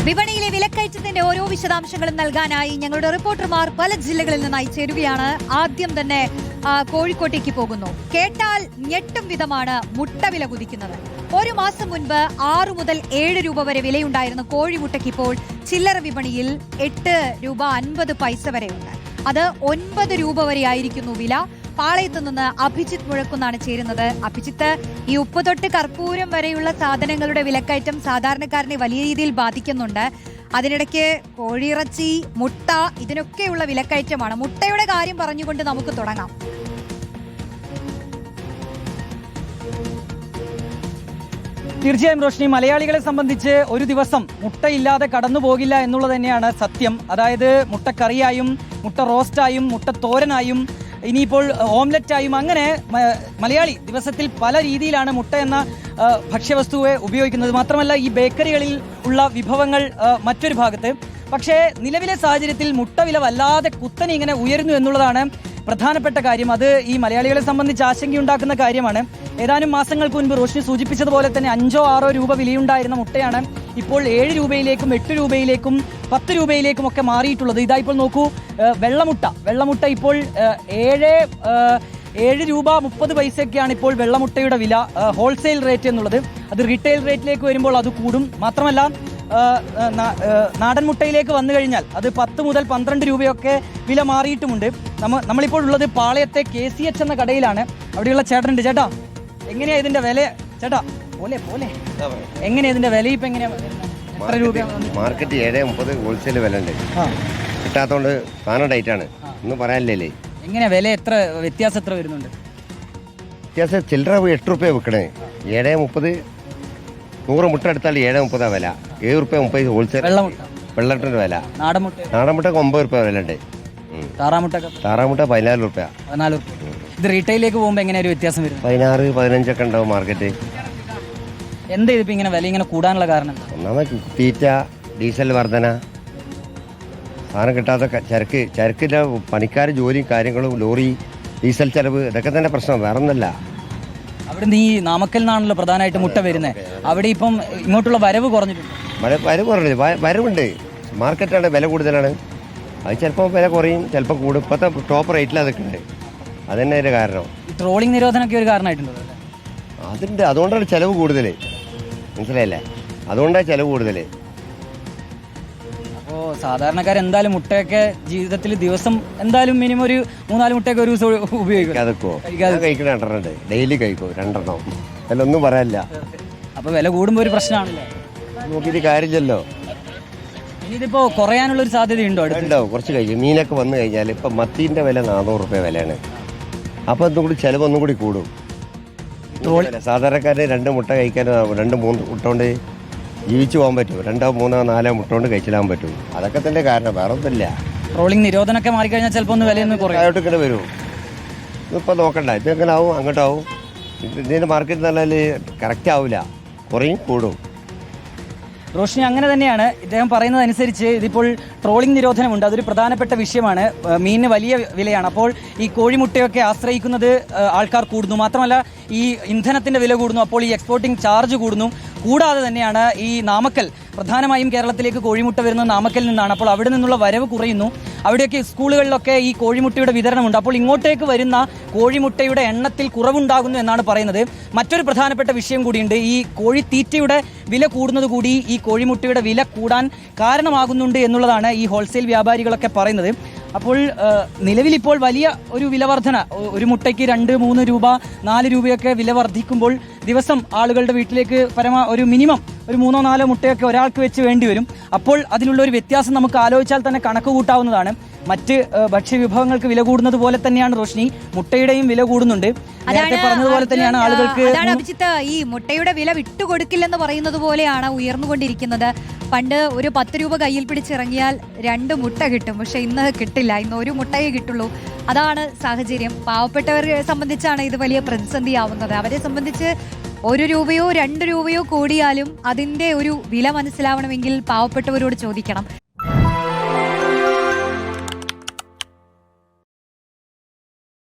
വിപണിയിലെ വിലക്കയറ്റത്തിന്റെ ഓരോ വിശദാംശങ്ങളും നൽകാനായി ഞങ്ങളുടെ റിപ്പോർട്ടർമാർ പല ജില്ലകളിൽ നിന്നായി ചേരുകയാണ്. ആദ്യം തന്നെ കോഴിക്കോട്ടേക്ക് പോകുന്നു. കേട്ടാൽ ഞെട്ടും വിധമാണ് മുട്ട വില കുതിക്കുന്നത്. ഒരു മാസം മുൻപ് 6 മുതൽ 7 രൂപ വരെ വിലയുണ്ടായിരുന്ന കോഴിമുട്ടയ്ക്ക് ഇപ്പോൾ ചില്ലറ വിപണിയിൽ 8 രൂപ 50 പൈസ വരെയുണ്ട്. അത് 9 രൂപ വരെ ആയിരിക്കുന്നു വില. പാളയത്തു നിന്ന് അഭിജിത്ത് മുഴക്കുന്നാണ് ചേരുന്നത്. അഭിജിത്ത്, ഈ ഉപ്പ് തൊട്ട് കർപ്പൂരം വരെയുള്ള സാധനങ്ങളുടെ വിലക്കയറ്റം സാധാരണക്കാരനെ വലിയ രീതിയിൽ ബാധിക്കുന്നുണ്ട്. അതിനിടയ്ക്ക് കോഴിയിറച്ചി, മുട്ട, ഇതിനൊക്കെയുള്ള വിലക്കയറ്റമാണ്. മുട്ടയുടെ കാര്യം പറഞ്ഞുകൊണ്ട് നമുക്ക് തുടങ്ങാം. തീർച്ചയായും റോഷ്നി, മലയാളികളെ സംബന്ധിച്ച് ഒരു ദിവസം മുട്ടയില്ലാതെ കടന്നു പോകില്ല എന്നുള്ളത് തന്നെയാണ് സത്യം. അതായത് മുട്ടക്കറിയായും മുട്ട റോസ്റ്റായും മുട്ട തോരനായും ഇനിയിപ്പോൾ ഓംലെറ്റായും അങ്ങനെ മലയാളി ദിവസത്തിൽ പല രീതിയിലാണ് മുട്ട എന്ന ഭക്ഷ്യവസ്തുവെ ഉപയോഗിക്കുന്നത്. മാത്രമല്ല ഈ ബേക്കറികളിൽ ഉള്ള വിഭവങ്ങൾ മറ്റൊരു ഭാഗത്ത്. പക്ഷേ നിലവിലെ സാഹചര്യത്തിൽ മുട്ട വില വല്ലാതെ കുത്തനെ ഇങ്ങനെ ഉയരുന്നു എന്നുള്ളതാണ് പ്രധാനപ്പെട്ട കാര്യം. അത് ഈ മലയാളികളെ സംബന്ധിച്ച് ആശങ്കയുണ്ടാക്കുന്ന കാര്യമാണ്. ഏതാനും മാസങ്ങൾക്ക് മുൻപ് റോഷ്നി സൂചിപ്പിച്ചതുപോലെ തന്നെ 5-6 രൂപ വിലയുണ്ടായിരുന്ന മുട്ടയാണ് ഇപ്പോൾ 7 രൂപയിലേക്കും 8 രൂപയിലേക്കും 10 രൂപയിലേക്കും ഒക്കെ മാറിയിട്ടുള്ളത്. ഇതാ ഇപ്പോൾ നോക്കൂ, വെള്ളമുട്ട ഇപ്പോൾ 7 രൂപ 30 പൈസയൊക്കെയാണ് ഇപ്പോൾ വെള്ളമുട്ടയുടെ വില, ഹോൾസെയിൽ റേറ്റ് എന്നുള്ളത്. അത് റീറ്റെയിൽ റേറ്റിലേക്ക് വരുമ്പോൾ അത് കൂടും. മാത്രമല്ല നാടൻ മുട്ടയിലേക്ക് വന്നു കഴിഞ്ഞാൽ അത് 10 മുതൽ 12 രൂപയൊക്കെ വില മാറിയിട്ടുമുണ്ട്. നമ്മളിപ്പോൾ ഉള്ളത് പാളയത്തെ KCH എന്ന കടയിലാണ്. അവിടെയുള്ള ചേട്ടനുണ്ട്. ചേട്ടാ, എങ്ങനെയാ ഇതിന്റെ വില? ചേട്ടാ പോലെ എങ്ങനെയാ ഇതിന്റെ വില? ഇപ്പൊ എങ്ങനെയാ, എത്ര രൂപ? മാർക്കറ്റ് 7.30 ഹോൾസെയിൽ വില ഉണ്ട്. കിട്ടാത്തോണ്ട് സാധനം ഡേറ്റ് ആണ്, ഒന്നും പറയാനില്ലേ. എങ്ങനെയാ വില? എത്ര വ്യത്യാസം എത്ര വരുന്നുണ്ട്? വ്യത്യാസം ചില്ലറ 8 റുപ്യ വിൽക്കണേ. 7.30 100 മുട്ട എടുത്താൽ 7.30 വില. 7 റുപ്യ 30 ഹോൾസെയിൽ വെള്ളമുട്ടന്റെ വില. നാടൻ മുട്ടക്ക് 9 റുപ്യ വില ഉണ്ട്. താറാമുട്ട 14 റുപ്യ. ഇത് റീറ്റെയിലേക്ക് പോകുമ്പോൾ എങ്ങനെ ഒരു വ്യത്യാസം വരും? 16-15 ഒക്കെ ഉണ്ടാവും മാർക്കറ്റ്. എന്താ ഇതിപ്പോ ഇങ്ങനെ വില ഇങ്ങനെ കൂടാനുള്ള കാരണം? ഒന്നാമത് തീറ്റ, ഡീസൽ വർധന, സാധനം കിട്ടാത്ത ചരക്കിന്റെ പണിക്കാർ ജോലിയും കാര്യങ്ങളും, ലോറി, ഡീസൽ ചെലവ്, ഇതൊക്കെ തന്നെ പ്രശ്നം, വേറെ ഒന്നല്ല. അവിടെ ഈ നാമക്കൽ നിന്നാണല്ലോ പ്രധാനമായിട്ട് മുട്ട വരുന്നത്. അവിടെ ഇപ്പം ഇങ്ങോട്ടുള്ള വരവ് കുറഞ്ഞിട്ടുണ്ട്. വരവ് കുറഞ്ഞില്ല, വരവുണ്ട്. മാർക്കറ്റാണ് വില കൂടുതലാണ്. അത് ചിലപ്പോൾ വില കുറയും, ചിലപ്പോൾ കൂടും. ഇപ്പോഴത്തെ ടോപ്പ് റേറ്റിലാണ് നിൽക്കുന്നത്. അത് തന്നെ അതിൻ്റെ കാരണം. ട്രോളിംഗ് നിരോധനമൊക്കെ ഒരു കാരണമായിട്ടുണ്ടോ? അതുണ്ട്, അതുകൊണ്ടാണ് ചിലവ് കൂടുതൽ. മനസ്സിലായില്ലേ? അതുകൊണ്ടാണ് ചിലവ് കൂടുതൽ. അപ്പോൾ സാധാരണക്കാരെന്തായാലും മുട്ടയൊക്കെ ജീവിതത്തിൽ ദിവസം എന്തായാലും മിനിമം ഒരു 3-4 മുട്ടയൊക്കെ ഒരു ദിവസം ഉപയോഗിക്കും. അതൊക്കെ കഴിക്കണ 2 ഉണ്ട്, ഡെയിലി കഴിക്കും 2 അതിലൊന്നും പറയാനില്ല. അപ്പോൾ വില കൂടുമ്പോൾ ഒരു പ്രശ്നമാണല്ലോ. നോക്കിയിട്ട് കാര്യമില്ലല്ലോ. ഇതിപ്പോ കുറയാനുള്ളൊരു സാധ്യതയുണ്ടോ? ഉണ്ടാവും, കുറച്ച് കഴിക്കും. മീനൊക്കെ വന്നു കഴിഞ്ഞാൽ ഇപ്പം മത്തീൻ്റെ വില 400 റുപ്യ വിലയാണ്. അപ്പോൾ ഒന്നും കൂടി ചിലവ് ഒന്നും കൂടി കൂടും. സാധാരണക്കാരന് 2 മുട്ട കഴിക്കാൻ 2-3 മുട്ട കൊണ്ട് ജീവിച്ചു പോകാൻ പറ്റും. 2-3-4 മുട്ട കൊണ്ട് കഴിച്ചിടാൻ പറ്റും. അതൊക്കെ തന്നെ കാരണം, വേറെ ഒന്നുമില്ല. ട്രോളിംഗ് നിരോധനമൊക്കെ മാറിക്കഴിഞ്ഞാൽ ചിലപ്പോൾ ഒന്ന് വിലയൊന്നും കുറയും. ഇങ്ങനെ വരും. ഇപ്പം നോക്കണ്ട, ഇത് എങ്ങനെ ആവും, അങ്ങോട്ടാവും. ഇതിൻ്റെ മാർക്കറ്റ് എന്ന് പറഞ്ഞാൽ കറക്റ്റ് ആവില്ല, കുറയും കൂടും. റോഷ്നി, അങ്ങനെ തന്നെയാണ് ഇദ്ദേഹം പറയുന്നത് അനുസരിച്ച്. ഇതിപ്പോൾ ട്രോളിംഗ് നിരോധനമുണ്ട്, അതൊരു പ്രധാനപ്പെട്ട വിഷയമാണ്. മീനിന് വലിയ വിലയാണ്. അപ്പോൾ ഈ കോഴിമുട്ടയൊക്കെ ആശ്രയിക്കുന്നത് ആൾക്കാർ കൂടുന്നു. മാത്രമല്ല ഈ ഇന്ധനത്തിൻ്റെ വില കൂടുന്നു. അപ്പോൾ ഈ എക്സ്പോർട്ടിംഗ് ചാർജ് കൂടുന്നു. കൂടാതെ തന്നെയാണ് ഈ നാമക്കൽ, പ്രധാനമായും കേരളത്തിലേക്ക് കോഴിമുട്ട വരുന്നത് നാമക്കലിൽ നിന്നാണ്. അപ്പോൾ അവിടെ നിന്നുള്ള വരവ് കുറയുന്നു. അവിടെയൊക്കെ സ്കൂളുകളിലൊക്കെ ഈ കോഴിമുട്ടയുടെ വിതരണമുണ്ട്. അപ്പോൾ ഇങ്ങോട്ടേക്ക് വരുന്ന കോഴിമുട്ടയുടെ എണ്ണത്തിൽ കുറവുണ്ടാകുന്നു എന്നാണ് പറയുന്നത്. മറ്റൊരു പ്രധാനപ്പെട്ട വിഷയം കൂടിയുണ്ട്. ഈ കോഴിത്തീറ്റയുടെ വില കൂടുന്നത് കൂടി ഈ കോഴിമുട്ടയുടെ വില കൂടാൻ കാരണമാകുന്നുണ്ട് എന്നുള്ളതാണ് ഈ ഹോൾസെയിൽ വ്യാപാരികളൊക്കെ പറയുന്നത്. അപ്പോൾ നിലവിലിപ്പോൾ വലിയ ഒരു വില വർധന, ഒരു മുട്ടയ്ക്ക് 2-3 രൂപ 4 രൂപയൊക്കെ വില വർദ്ധിക്കുമ്പോൾ ദിവസം ആളുകളുടെ വീട്ടിലേക്ക് ഒരു മിനിമം ഒരു 3-4 മുട്ടയൊക്കെ ഒരാൾക്ക് വെച്ച് വേണ്ടി വരും. അപ്പോൾ അതിനുള്ള ഒരു വ്യത്യാസം നമുക്ക് ആലോചിച്ചാൽ തന്നെ കണക്ക് കൂട്ടാവുന്നതാണ്. മറ്റ് ഭക്ഷ്യവിഭവങ്ങൾക്ക് വില കൂടുന്നത് പോലെ തന്നെയാണ് റോഷ്നി മുട്ടയുടെയും വില കൂടുന്നുണ്ട്. നേരത്തെ പറഞ്ഞതുപോലെ തന്നെയാണ് ആളുകൾക്ക്. അതാണ് അഭിജിത്ത്, ഈ മുട്ടയുടെ വില വിട്ടുകൊടുക്കില്ലെന്ന് പറയുന്നത് പോലെയാണ് ഉയർന്നുകൊണ്ടിരിക്കുന്നത്. പണ്ട് ഒരു 10 രൂപ കയ്യിൽ പിടിച്ചിറങ്ങിയാൽ 2 മുട്ട കിട്ടും. പക്ഷെ ഇന്ന് കിട്ടില്ല, ഇന്ന് 1 മുട്ടയെ കിട്ടുള്ളൂ. അതാണ് സാഹചര്യം. പാവപ്പെട്ടവരെ സംബന്ധിച്ചാണ് ഇത് വലിയ പ്രതിസന്ധിയാവുന്നത്. അവരെ സംബന്ധിച്ച് 1 രൂപയോ 2 രൂപയോ കൂടിയാലും അതിന്റെ ഒരു വില മനസ്സിലാവണമെങ്കിൽ പാവപ്പെട്ടവരോട് ചോദിക്കണം.